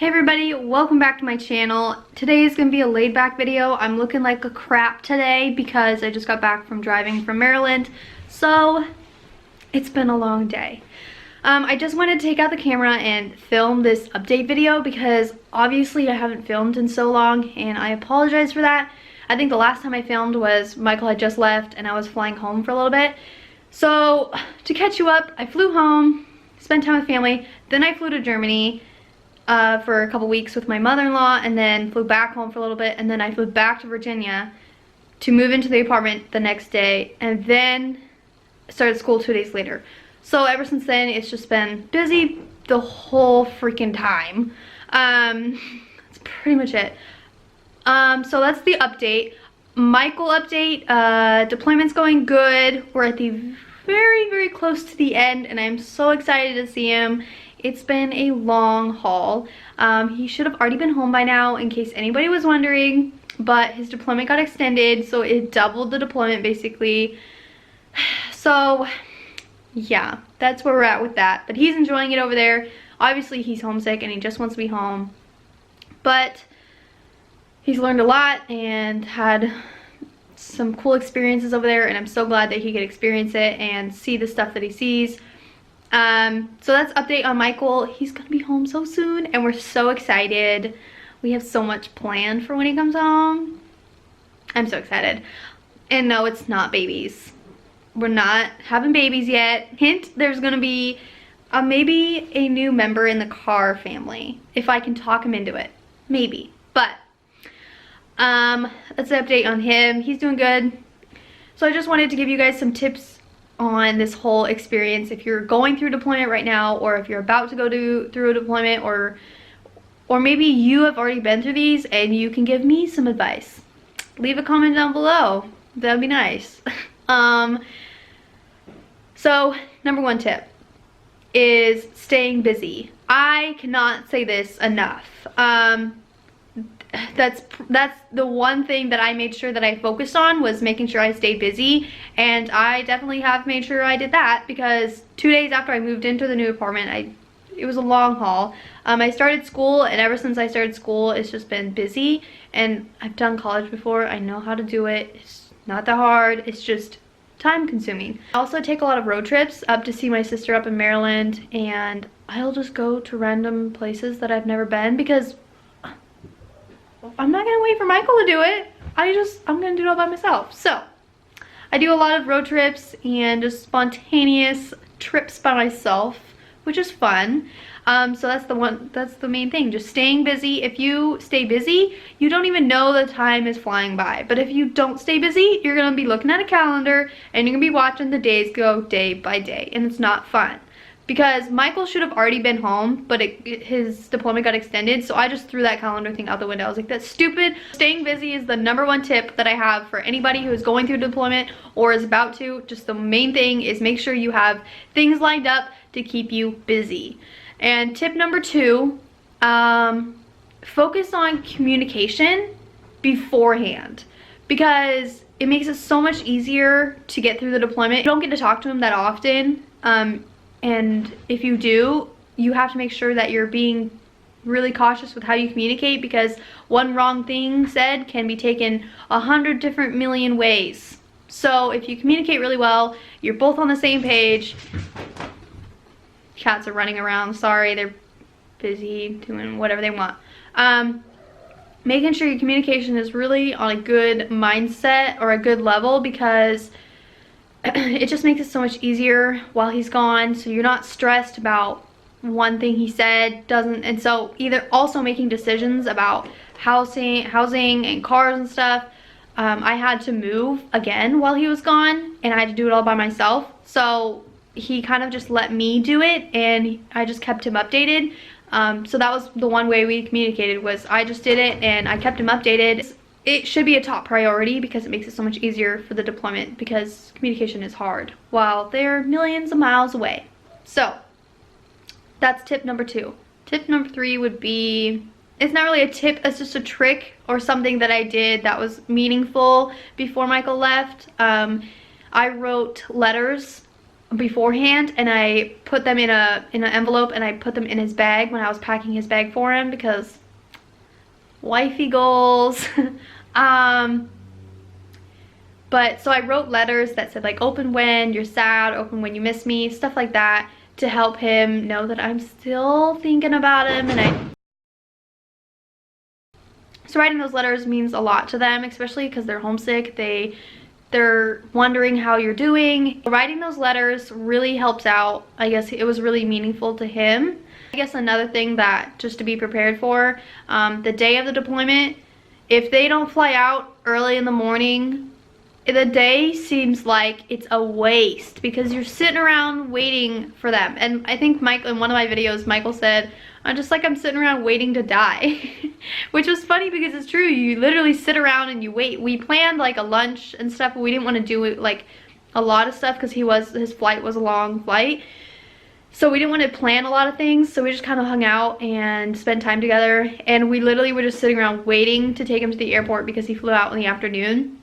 Hey everybody, welcome back to my channel. Today is going to be a laid back video. I'm looking like a crap today because I just got back from driving from Maryland. So it's been a long day. I just wanted to take out the camera and film this update video because obviously I haven't filmed in so long and I apologize for that. I think the last time I filmed was Michael had just left and I was flying home for a little bit. So to catch you up, I flew home, spent time with family, then I flew to Germany for a couple weeks with my mother-in-law, and then flew back home for a little bit, and then I flew back to Virginia to move into the apartment the next day, and then started school 2 days later. So ever since then, it's just been busy the whole freaking time. That's pretty much it. So that's the update. Michael update. Deployment's going good. We're at the very close to the end, and I'm so excited to see him. It's been a long haul. He should have already been home by now, in case anybody was wondering, but his deployment got extended, so it doubled the deployment basically. So yeah, that's where we're at with that. But he's enjoying it over there. Obviously he's homesick and he just wants to be home, but he's learned a lot and had some cool experiences over there, and I'm so glad that he could experience it and see the stuff that he sees. So that's update on Michael. He's gonna be home so soon and we're so excited. We have so much planned for when he comes home. I'm so excited. And no, it's not babies. We're not having babies yet. Hint, there's gonna be maybe a new member in the Carr family, if I can talk him into it. Maybe. But that's the update on him. He's doing good. So I just wanted to give you guys some tips on this whole experience. If you're going through deployment right now, or if you're about to go through a deployment, or maybe you have already been through these and you can give me some advice, leave a comment down below. That'd be nice. So number one tip is staying busy. I cannot say this enough. That's the one thing that I made sure that I focused on, was making sure I stayed busy, and I definitely have made sure I did that, because 2 days after I moved into the new apartment, it was a long haul. I started school, and ever since I started school, it's just been busy, and I've done college before. I know how to do it. It's not that hard. It's just time consuming. I also take a lot of road trips up to see my sister up in Maryland, and I'll just go to random places that I've never been, because I'm not gonna wait for Michael to do it. I'm gonna do it all by myself. So I do a lot of road trips and just spontaneous trips by myself, which is fun. So that's the main thing, just staying busy. If you stay busy, you don't even know the time is flying by. But if you don't stay busy, you're gonna be looking at a calendar and you're gonna be watching the days go day by day, and it's not fun. Because Michael should have already been home, but his deployment got extended, so I just threw that calendar thing out the window. I was like, that's stupid. Staying busy is the number one tip that I have for anybody who is going through deployment or is about to. Just the main thing is make sure you have things lined up to keep you busy. And tip number two, focus on communication beforehand, because it makes it so much easier to get through the deployment. You don't get to talk to him that often. And if you do, you have to make sure that you're being really cautious with how you communicate, because one wrong thing said can be taken 100 different million ways. So if you communicate really well, you're both on the same page. Cats are running around, sorry, they're busy doing whatever they want. Making sure your communication is really on a good mindset or a good level, because it just makes it so much easier while he's gone, so you're not stressed about one thing he said doesn't. And so either also making decisions about housing and cars and stuff. I had to move again while he was gone, and I had to do it all by myself, so he kind of just let me do it, and I just kept him updated. So that was the one way we communicated, was I just did it and I kept him updated. It should be a top priority because it makes it so much easier for the deployment, because communication is hard while they're millions of miles away. So that's tip number two. Tip number three would be, it's not really a tip, it's just a trick or something that I did that was meaningful before Michael left. I wrote letters beforehand, and I put them in an envelope, and I put them in his bag when I was packing his bag for him, because wifey goals. But so I wrote letters that said like, open when you're sad, open when you miss me, stuff like that, to help him know that I'm still thinking about him. And so writing those letters means a lot to them, especially because they're homesick. They're wondering how you're doing. Writing those letters really helps out. I guess it was really meaningful to him. I guess another thing that just to be prepared for, the day of the deployment, if they don't fly out early in the morning, the day seems like it's a waste because you're sitting around waiting for them. And I think Mike, in one of my videos, Michael said, I'm sitting around waiting to die. Which was funny because it's true. You literally sit around and you wait. We planned like a lunch and stuff, but we didn't want to do like a lot of stuff because his flight was a long flight. So we didn't want to plan a lot of things. So we just kind of hung out and spent time together. And we literally were just sitting around waiting to take him to the airport because he flew out in the afternoon.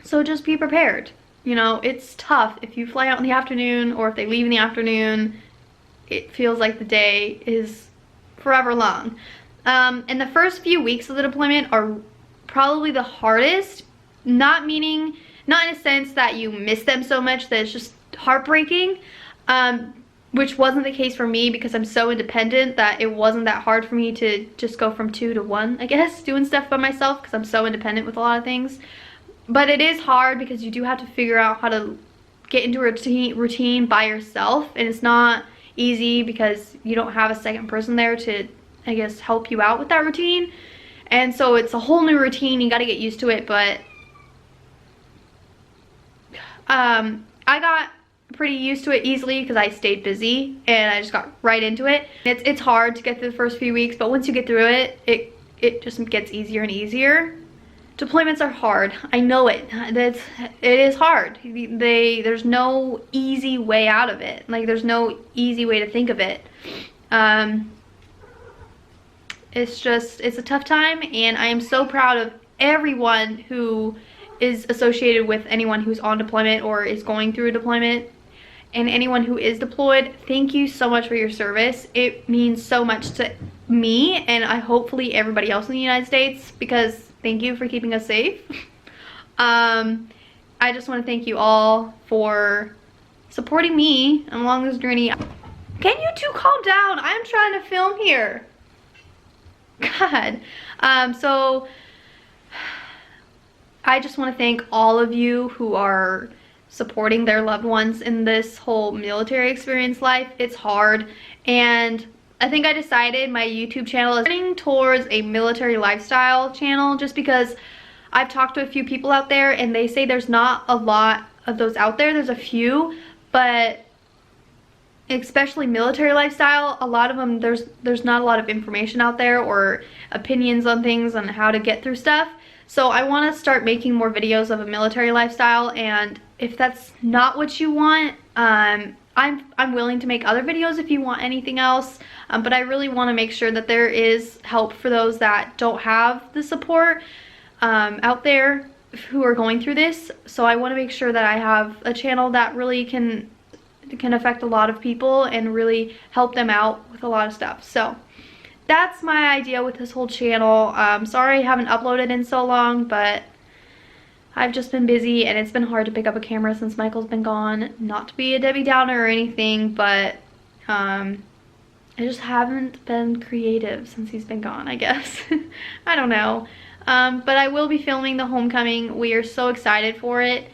So just be prepared. You know, it's tough if you fly out in the afternoon, or if they leave in the afternoon, it feels like the day is forever long. And the first few weeks of the deployment are probably the hardest, not in a sense that you miss them so much that it's just heartbreaking, which wasn't the case for me because I'm so independent that it wasn't that hard for me to just go from 2 to 1, I guess, doing stuff by myself because I'm so independent with a lot of things. But it is hard because you do have to figure out how to get into a routine by yourself, and it's not easy because you don't have a second person there to, I guess, help you out with that routine. And so it's a whole new routine. You got to get used to it. But I got pretty used to it easily because I stayed busy and I just got right into it. It's hard to get through the first few weeks, but once you get through it, it just gets easier and easier. Deployments are hard. I know it. It is hard. There's no easy way out of it. Like, there's no easy way to think of it. It's a tough time, and I am so proud of everyone who is associated with anyone who's on deployment or is going through a deployment, and anyone who is deployed. Thank you so much for your service. It means so much to me, and hopefully everybody else in the United States, because thank you for keeping us safe. I just want to thank you all for supporting me along this journey. Can you two calm down? I'm trying to film here. God. So I just want to thank all of you who are supporting their loved ones in this whole military experience life. It's hard, and I think I decided my YouTube channel is turning towards a military lifestyle channel just because I've talked to a few people out there and they say there's not a lot of those out there. There's a few, but especially military lifestyle, a lot of them, there's not a lot of information out there or opinions on things on how to get through stuff. So I want to start making more videos of a military lifestyle, and if that's not what you want, I'm willing to make other videos if you want anything else, but I really want to make sure that there is help for those that don't have the support out there who are going through this. So I want to make sure that I have a channel that really can affect a lot of people and really help them out with a lot of stuff. So that's my idea with this whole channel. Sorry I haven't uploaded in so long, but I've just been busy and it's been hard to pick up a camera since Michael's been gone. Not to be a Debbie Downer or anything, but I just haven't been creative since he's been gone, I guess. I don't know. But I will be filming the homecoming. We are so excited for it.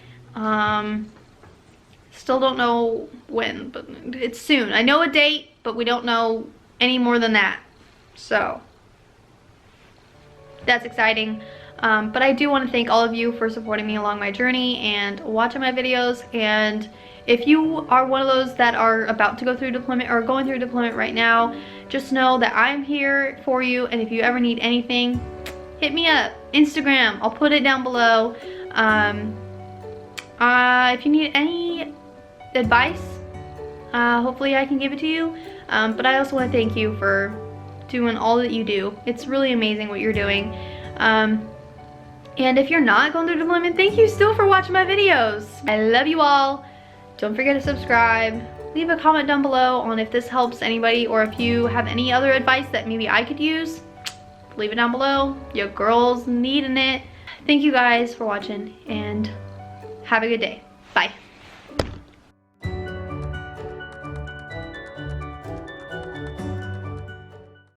Still don't know when, but it's soon. I know a date, but we don't know any more than that. So that's exciting. But I do want to thank all of you for supporting me along my journey and watching my videos. And if you are one of those that are about to go through deployment or going through deployment right now, just know that I'm here for you. And if you ever need anything, hit me up. Instagram, I'll put it down below. If you need any advice, hopefully I can give it to you. But I also want to thank you for doing all that you do. It's really amazing what you're doing. And if you're not going through deployment, thank you still for watching my videos. I love you all. Don't forget to subscribe. Leave a comment down below on if this helps anybody, or if you have any other advice that maybe I could use. Leave it down below. Your girl's needing it. Thank you guys for watching, and have a good day. Bye.